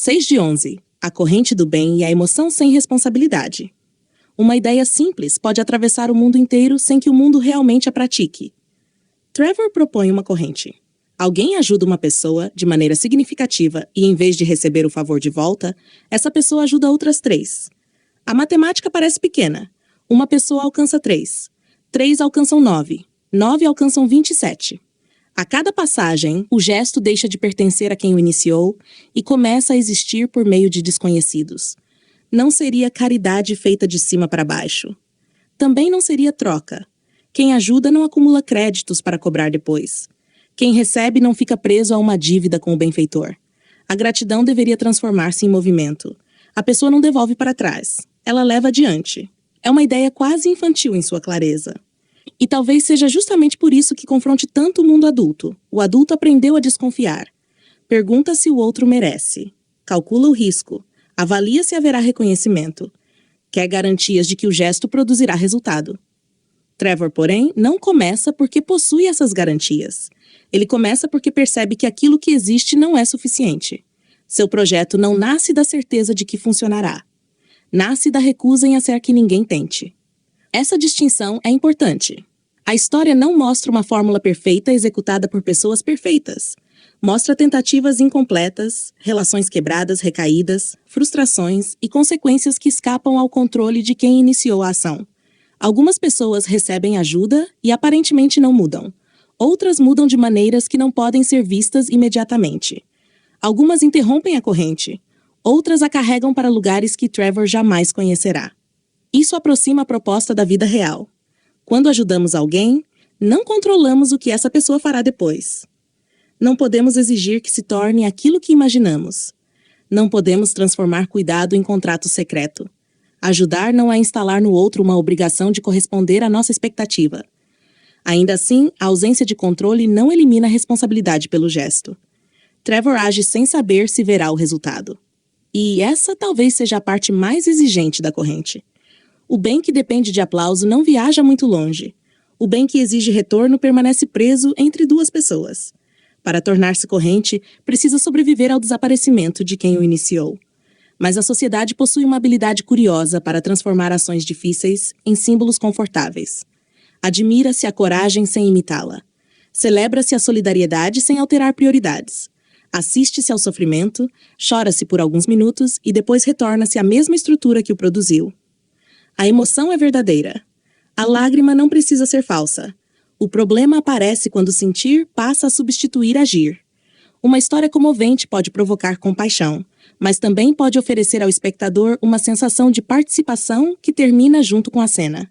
6 de 11. A corrente do bem e a emoção sem responsabilidade. Uma ideia simples pode atravessar o mundo inteiro sem que o mundo realmente a pratique. Trevor propõe uma corrente. Alguém ajuda uma pessoa de maneira significativa e, em vez de receber o favor de volta, essa pessoa ajuda outras 3. A matemática parece pequena. Uma pessoa alcança 3. 3 alcançam 9. 9 alcançam 27. A cada passagem, o gesto deixa de pertencer a quem o iniciou e começa a existir por meio de desconhecidos. Não seria caridade feita de cima para baixo. Também não seria troca. Quem ajuda não acumula créditos para cobrar depois. Quem recebe não fica preso a uma dívida com o benfeitor. A gratidão deveria transformar-se em movimento. A pessoa não devolve para trás. Ela leva adiante. É uma ideia quase infantil em sua clareza. E talvez seja justamente por isso que confronte tanto o mundo adulto. O adulto aprendeu a desconfiar. Pergunta se o outro merece. Calcula o risco. Avalia se haverá reconhecimento. Quer garantias de que o gesto produzirá resultado. Trevor, porém, não começa porque possui essas garantias. Ele começa porque percebe que aquilo que existe não é suficiente. Seu projeto não nasce da certeza de que funcionará. Nasce da recusa em hacer que ninguém tente. Essa distinção é importante. A história não mostra uma fórmula perfeita executada por pessoas perfeitas. Mostra tentativas incompletas, relações quebradas, recaídas, frustrações e consequências que escapam ao controle de quem iniciou a ação. Algumas pessoas recebem ajuda e aparentemente não mudam. Outras mudam de maneiras que não podem ser vistas imediatamente. Algumas interrompem a corrente. Outras a carregam para lugares que Trevor jamais conhecerá. Isso aproxima a proposta da vida real. Quando ajudamos alguém, não controlamos o que essa pessoa fará depois. Não podemos exigir que se torne aquilo que imaginamos. Não podemos transformar cuidado em contrato secreto. Ajudar não é instalar no outro uma obrigação de corresponder à nossa expectativa. Ainda assim, a ausência de controle não elimina a responsabilidade pelo gesto. Trevor age sem saber se verá o resultado. E essa talvez seja a parte mais exigente da corrente. O bem que depende de aplauso não viaja muito longe. O bem que exige retorno permanece preso entre duas pessoas. Para tornar-se corrente, precisa sobreviver ao desaparecimento de quem o iniciou. Mas a sociedade possui uma habilidade curiosa para transformar ações difíceis em símbolos confortáveis. Admira-se a coragem sem imitá-la. Celebra-se a solidariedade sem alterar prioridades. Assiste-se ao sofrimento, chora-se por alguns minutos e depois retorna-se à mesma estrutura que o produziu. A emoção é verdadeira. A lágrima não precisa ser falsa. O problema aparece quando sentir passa a substituir agir. Uma história comovente pode provocar compaixão, mas também pode oferecer ao espectador uma sensação de participação que termina junto com a cena.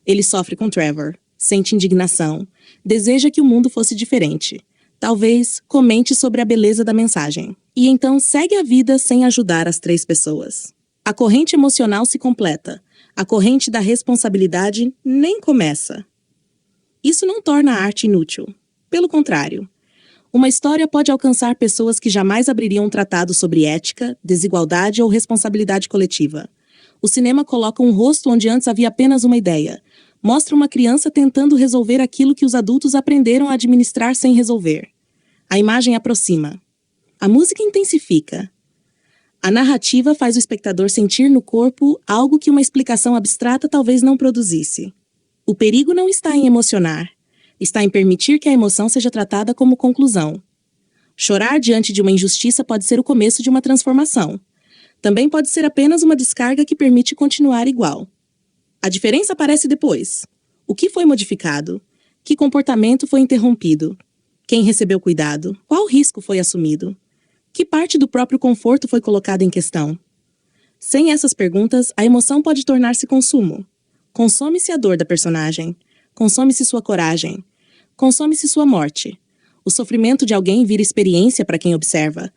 Ele sofre com Trevor, sente indignação, deseja que o mundo fosse diferente. Talvez comente sobre a beleza da mensagem. E então segue a vida sem ajudar as 3 pessoas. A corrente emocional se completa. A corrente da responsabilidade nem começa. Isso não torna a arte inútil. Pelo contrário. Uma história pode alcançar pessoas que jamais abririam um tratado sobre ética, desigualdade ou responsabilidade coletiva. O cinema coloca um rosto onde antes havia apenas uma ideia. Mostra uma criança tentando resolver aquilo que os adultos aprenderam a administrar sem resolver. A imagem aproxima. A música intensifica. A narrativa faz o espectador sentir no corpo algo que uma explicação abstrata talvez não produzisse. O perigo não está em emocionar. Está em permitir que a emoção seja tratada como conclusão. Chorar diante de uma injustiça pode ser o começo de uma transformação. Também pode ser apenas uma descarga que permite continuar igual. A diferença aparece depois. O que foi modificado? Que comportamento foi interrompido? Quem recebeu cuidado? Qual risco foi assumido? Que parte do próprio conforto foi colocada em questão? Sem essas perguntas, a emoção pode tornar-se consumo. Consome-se a dor da personagem. Consome-se sua coragem. Consome-se sua morte. O sofrimento de alguém vira experiência para quem observa.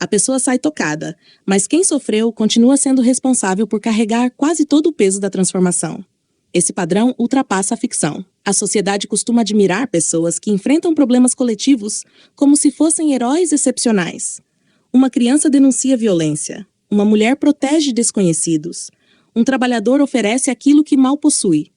A pessoa sai tocada, mas quem sofreu continua sendo responsável por carregar quase todo o peso da transformação. Esse padrão ultrapassa a ficção. A sociedade costuma admirar pessoas que enfrentam problemas coletivos como se fossem heróis excepcionais. Uma criança denuncia violência. Uma mulher protege desconhecidos. Um trabalhador oferece aquilo que mal possui.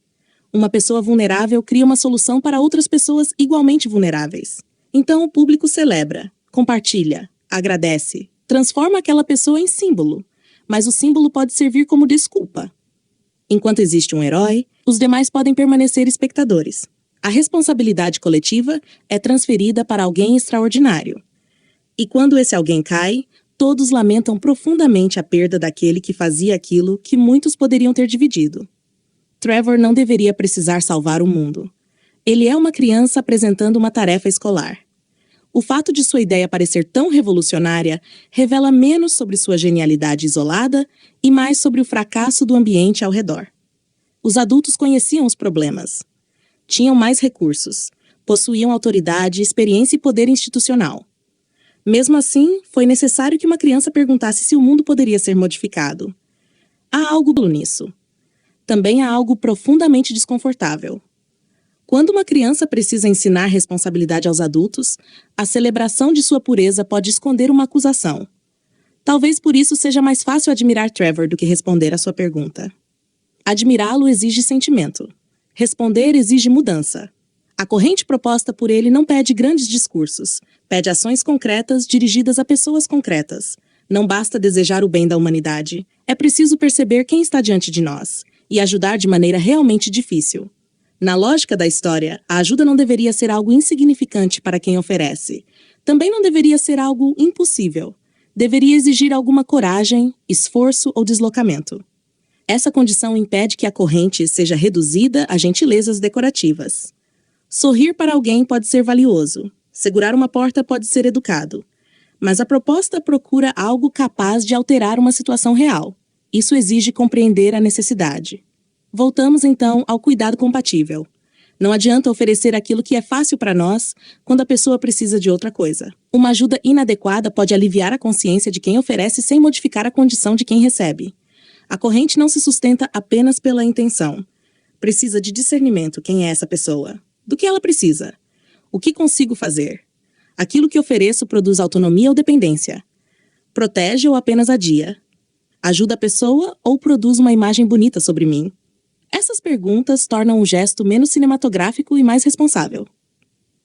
Uma pessoa vulnerável cria uma solução para outras pessoas igualmente vulneráveis. Então o público celebra, compartilha, agradece, transforma aquela pessoa em símbolo, mas o símbolo pode servir como desculpa. Enquanto existe um herói, os demais podem permanecer espectadores. A responsabilidade coletiva é transferida para alguém extraordinário. E quando esse alguém cai, todos lamentam profundamente a perda daquele que fazia aquilo que muitos poderiam ter dividido. Trevor não deveria precisar salvar o mundo. Ele é uma criança apresentando uma tarefa escolar. O fato de sua ideia parecer tão revolucionária revela menos sobre sua genialidade isolada e mais sobre o fracasso do ambiente ao redor. Os adultos conheciam os problemas. Tinham mais recursos, possuíam autoridade, experiência e poder institucional. Mesmo assim, foi necessário que uma criança perguntasse se o mundo poderia ser modificado. Há algo nisso. Também há algo profundamente desconfortável. Quando uma criança precisa ensinar responsabilidade aos adultos, a celebração de sua pureza pode esconder uma acusação. Talvez por isso seja mais fácil admirar Trevor do que responder à sua pergunta. Admirá-lo exige sentimento. Responder exige mudança. A corrente proposta por ele não pede grandes discursos, pede ações concretas dirigidas a pessoas concretas. Não basta desejar o bem da humanidade, é preciso perceber quem está diante de nós e ajudar de maneira realmente difícil. Na lógica da história, a ajuda não deveria ser algo insignificante para quem oferece. Também não deveria ser algo impossível. Deveria exigir alguma coragem, esforço ou deslocamento. Essa condição impede que a corrente seja reduzida a gentilezas decorativas. Sorrir para alguém pode ser valioso. Segurar uma porta pode ser educado. Mas a proposta procura algo capaz de alterar uma situação real. Isso exige compreender a necessidade. Voltamos, então, ao cuidado compatível. Não adianta oferecer aquilo que é fácil para nós quando a pessoa precisa de outra coisa. Uma ajuda inadequada pode aliviar a consciência de quem oferece sem modificar a condição de quem recebe. A corrente não se sustenta apenas pela intenção. Precisa de discernimento quem é essa pessoa. Do que ela precisa? O que consigo fazer? Aquilo que ofereço produz autonomia ou dependência? Protege ou apenas adia? Ajuda a pessoa ou produz uma imagem bonita sobre mim? Essas perguntas tornam o gesto menos cinematográfico e mais responsável.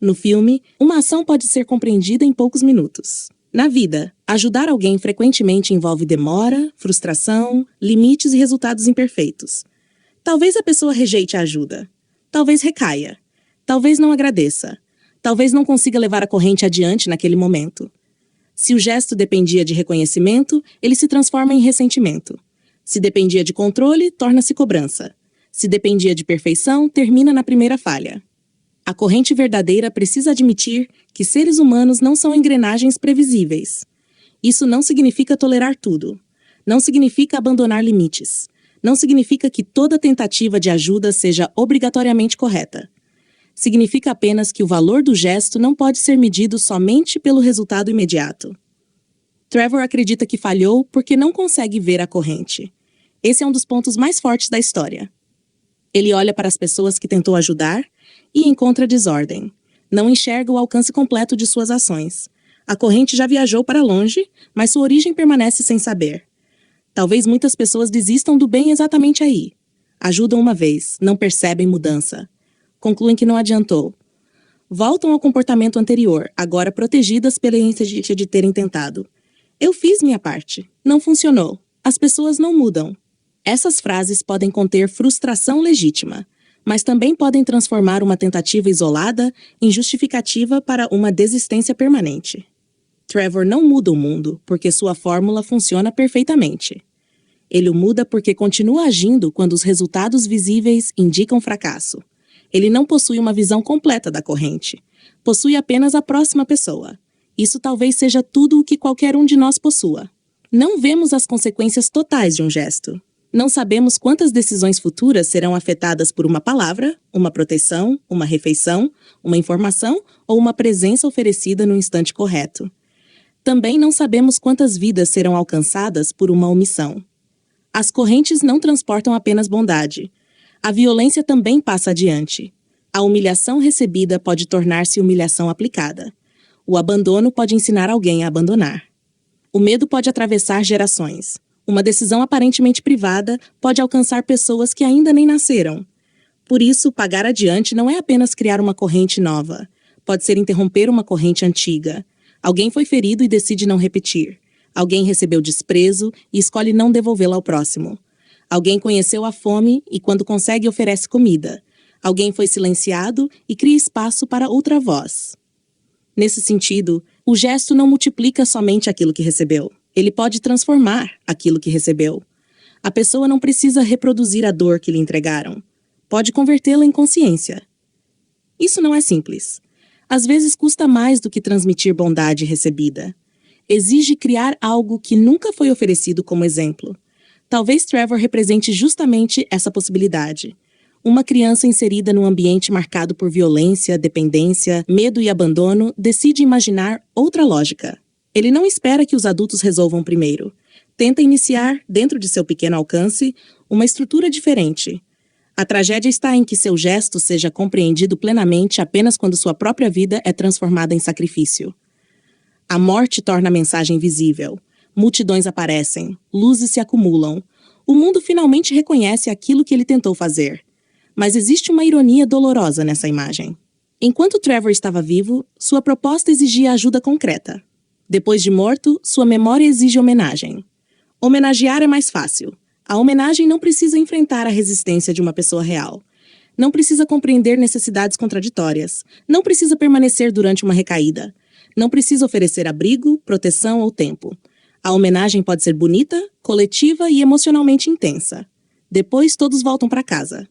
No filme, uma ação pode ser compreendida em poucos minutos. Na vida, ajudar alguém frequentemente envolve demora, frustração, limites e resultados imperfeitos. Talvez a pessoa rejeite a ajuda. Talvez recaia. Talvez não agradeça. Talvez não consiga levar a corrente adiante naquele momento. Se o gesto dependia de reconhecimento, ele se transforma em ressentimento. Se dependia de controle, torna-se cobrança. Se dependia de perfeição, termina na primeira falha. A corrente verdadeira precisa admitir que seres humanos não são engrenagens previsíveis. Isso não significa tolerar tudo. Não significa abandonar limites. Não significa que toda tentativa de ajuda seja obrigatoriamente correta. Significa apenas que o valor do gesto não pode ser medido somente pelo resultado imediato. Trevor acredita que falhou porque não consegue ver a corrente. Esse é um dos pontos mais fortes da história. Ele olha para as pessoas que tentou ajudar e encontra desordem. Não enxerga o alcance completo de suas ações. A corrente já viajou para longe, mas sua origem permanece sem saber. Talvez muitas pessoas desistam do bem exatamente aí. Ajudam uma vez, não percebem mudança. Concluem que não adiantou. Voltam ao comportamento anterior, agora protegidas pela injustiça de terem tentado. Eu fiz minha parte. Não funcionou. As pessoas não mudam. Essas frases podem conter frustração legítima, mas também podem transformar uma tentativa isolada em justificativa para uma desistência permanente. Trevor não muda o mundo porque sua fórmula funciona perfeitamente. Ele o muda porque continua agindo quando os resultados visíveis indicam fracasso. Ele não possui uma visão completa da corrente. Possui apenas a próxima pessoa. Isso talvez seja tudo o que qualquer um de nós possua. Não vemos as consequências totais de um gesto. Não sabemos quantas decisões futuras serão afetadas por uma palavra, uma proteção, uma refeição, uma informação ou uma presença oferecida no instante correto. Também não sabemos quantas vidas serão alcançadas por uma omissão. As correntes não transportam apenas bondade. A violência também passa adiante. A humilhação recebida pode tornar-se humilhação aplicada. O abandono pode ensinar alguém a abandonar. O medo pode atravessar gerações. Uma decisão aparentemente privada pode alcançar pessoas que ainda nem nasceram. Por isso, pagar adiante não é apenas criar uma corrente nova. Pode ser interromper uma corrente antiga. Alguém foi ferido e decide não repetir. Alguém recebeu desprezo e escolhe não devolvê-lo ao próximo. Alguém conheceu a fome e, quando consegue, oferece comida. Alguém foi silenciado e cria espaço para outra voz. Nesse sentido, o gesto não multiplica somente aquilo que recebeu. Ele pode transformar aquilo que recebeu. A pessoa não precisa reproduzir a dor que lhe entregaram. Pode convertê-la em consciência. Isso não é simples. Às vezes custa mais do que transmitir bondade recebida. Exige criar algo que nunca foi oferecido como exemplo. Talvez Trevor represente justamente essa possibilidade. Uma criança inserida num ambiente marcado por violência, dependência, medo e abandono decide imaginar outra lógica. Ele não espera que os adultos resolvam primeiro. Tenta iniciar, dentro de seu pequeno alcance, uma estrutura diferente. A tragédia está em que seu gesto seja compreendido plenamente apenas quando sua própria vida é transformada em sacrifício. A morte torna a mensagem visível. Multidões aparecem, luzes se acumulam. O mundo finalmente reconhece aquilo que ele tentou fazer. Mas existe uma ironia dolorosa nessa imagem. Enquanto Trevor estava vivo, sua proposta exigia ajuda concreta. Depois de morto, sua memória exige homenagem. Homenagear é mais fácil. A homenagem não precisa enfrentar a resistência de uma pessoa real. Não precisa compreender necessidades contraditórias. Não precisa permanecer durante uma recaída. Não precisa oferecer abrigo, proteção ou tempo. A homenagem pode ser bonita, coletiva e emocionalmente intensa. Depois todos voltam para casa.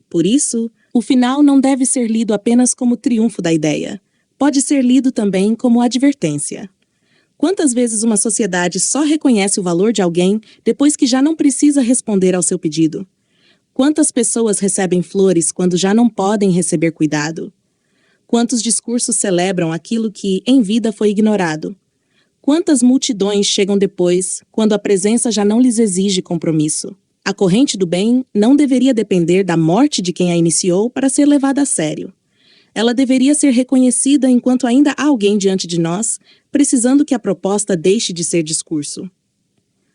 Por isso, o final não deve ser lido apenas como triunfo da ideia. Pode ser lido também como advertência. Quantas vezes uma sociedade só reconhece o valor de alguém depois que já não precisa responder ao seu pedido? Quantas pessoas recebem flores quando já não podem receber cuidado? Quantos discursos celebram aquilo que, em vida, foi ignorado? Quantas multidões chegam depois, quando a presença já não lhes exige compromisso? A corrente do bem não deveria depender da morte de quem a iniciou para ser levada a sério. Ela deveria ser reconhecida enquanto ainda há alguém diante de nós, precisando que a proposta deixe de ser discurso.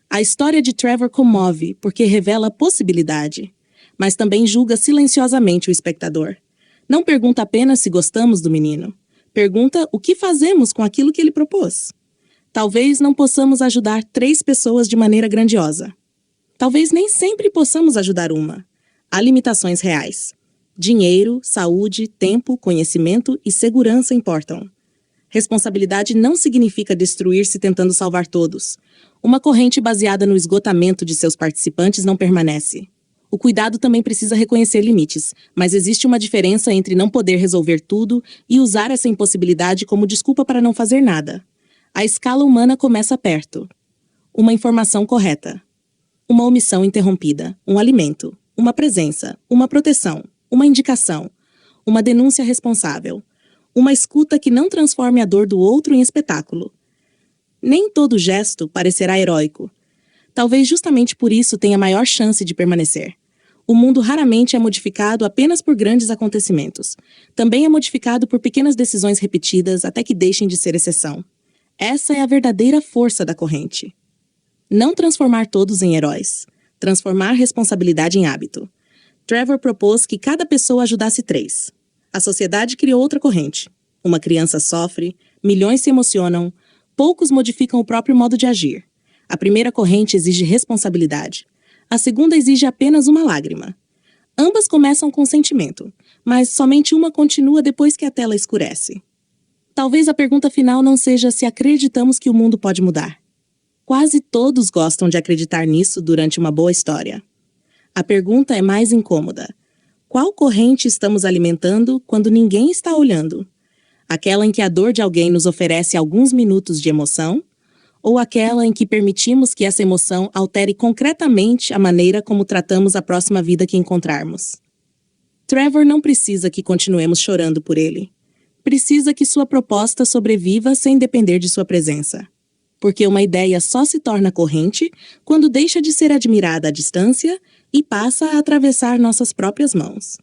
A história de Trevor comove porque revela possibilidade, mas também julga silenciosamente o espectador. Não pergunta apenas se gostamos do menino. Pergunta o que fazemos com aquilo que ele propôs. Talvez não possamos ajudar 3 pessoas de maneira grandiosa. Talvez nem sempre possamos ajudar uma. Há limitações reais. Dinheiro, saúde, tempo, conhecimento e segurança importam. Responsabilidade não significa destruir-se tentando salvar todos. Uma corrente baseada no esgotamento de seus participantes não permanece. O cuidado também precisa reconhecer limites, mas existe uma diferença entre não poder resolver tudo e usar essa impossibilidade como desculpa para não fazer nada. A escala humana começa perto. Uma informação correta. Uma omissão interrompida, um alimento, uma presença, uma proteção, uma indicação, uma denúncia responsável, uma escuta que não transforme a dor do outro em espetáculo. Nem todo gesto parecerá heróico. Talvez justamente por isso tenha maior chance de permanecer. O mundo raramente é modificado apenas por grandes acontecimentos. Também é modificado por pequenas decisões repetidas até que deixem de ser exceção. Essa é a verdadeira força da corrente. Não transformar todos em heróis. Transformar responsabilidade em hábito. Trevor propôs que cada pessoa ajudasse 3. A sociedade criou outra corrente. Uma criança sofre, milhões se emocionam, poucos modificam o próprio modo de agir. A primeira corrente exige responsabilidade. A segunda exige apenas uma lágrima. Ambas começam com sentimento, mas somente uma continua depois que a tela escurece. Talvez a pergunta final não seja se acreditamos que o mundo pode mudar. Quase todos gostam de acreditar nisso durante uma boa história. A pergunta é mais incômoda. Qual corrente estamos alimentando quando ninguém está olhando? Aquela em que a dor de alguém nos oferece alguns minutos de emoção? Ou aquela em que permitimos que essa emoção altere concretamente a maneira como tratamos a próxima vida que encontrarmos? Trevor não precisa que continuemos chorando por ele. Precisa que sua proposta sobreviva sem depender de sua presença. Porque uma ideia só se torna corrente quando deixa de ser admirada à distância e passa a atravessar nossas próprias mãos.